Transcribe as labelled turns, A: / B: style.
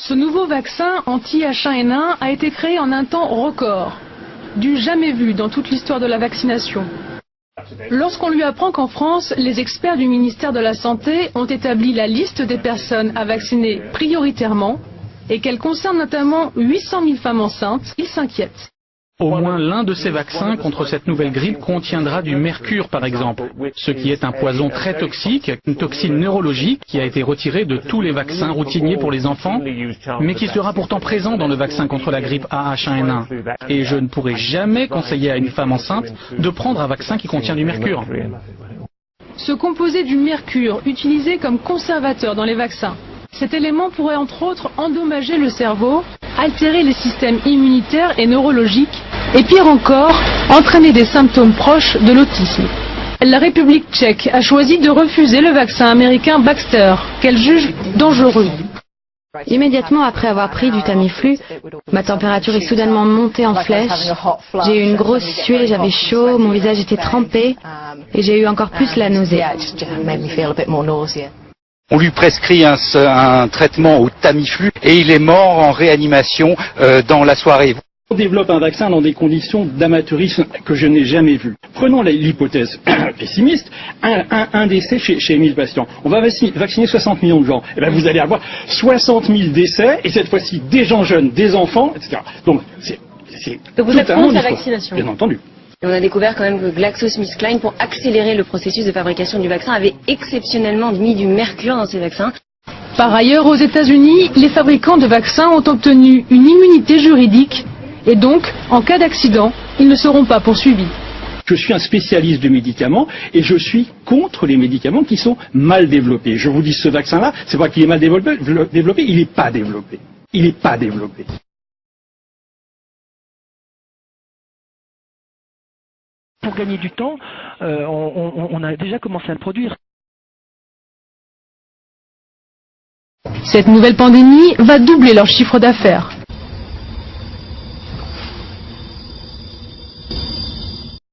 A: Ce nouveau vaccin anti-H1N1 a été créé en un temps record, du jamais vu dans toute l'histoire de la vaccination. Lorsqu'on lui apprend qu'en France, les experts du ministère de la Santé ont établi la liste des personnes à vacciner prioritairement et qu'elle concerne notamment 800 000 femmes enceintes, il s'inquiète.
B: Au moins l'un de ces vaccins contre cette nouvelle grippe contiendra du mercure par exemple, ce qui est un poison très toxique, une toxine neurologique qui a été retirée de tous les vaccins routiniers pour les enfants, mais qui sera pourtant présent dans le vaccin contre la grippe AH1N1. Et je ne pourrai jamais conseiller à une femme enceinte de prendre un vaccin qui contient du mercure.
A: Ce composé du mercure, utilisé comme conservateur dans les vaccins, cet élément pourrait entre autres endommager le cerveau, altérer les systèmes immunitaires et neurologiques, et pire encore, entraîner des symptômes proches de l'autisme. La République tchèque a choisi de refuser le vaccin américain Baxter, qu'elle juge dangereux.
C: Immédiatement après avoir pris du Tamiflu, ma température est soudainement montée en flèche. J'ai eu une grosse suée, j'avais chaud, mon visage était trempé et j'ai eu encore plus la nausée.
D: On lui prescrit un traitement au Tamiflu et il est mort en réanimation dans la soirée.
E: On développe un vaccin dans des conditions d'amateurisme que je n'ai jamais vues. Prenons l'hypothèse pessimiste, un décès chez 1000 patients. On va vacciner 60 millions de gens. Et bien vous allez avoir 60 000 décès, et cette fois-ci des gens jeunes, des enfants, etc. Donc c'est
F: vous êtes contre la vaccination?
E: Bien entendu.
F: On a découvert quand même que GlaxoSmithKline, pour accélérer le processus de fabrication du vaccin, avait exceptionnellement mis du mercure dans ces vaccins.
A: Par ailleurs, aux États-Unis, les fabricants de vaccins ont obtenu une immunité juridique et donc, en cas d'accident, ils ne seront pas poursuivis.
E: Je suis un spécialiste de médicaments et je suis contre les médicaments qui sont mal développés. Je vous dis, ce vaccin-là, c'est pas qu'il est mal développé, il n'est pas développé. Il n'est pas développé.
G: Pour gagner du temps, on a déjà commencé à le produire.
A: Cette nouvelle pandémie va doubler leur chiffre d'affaires.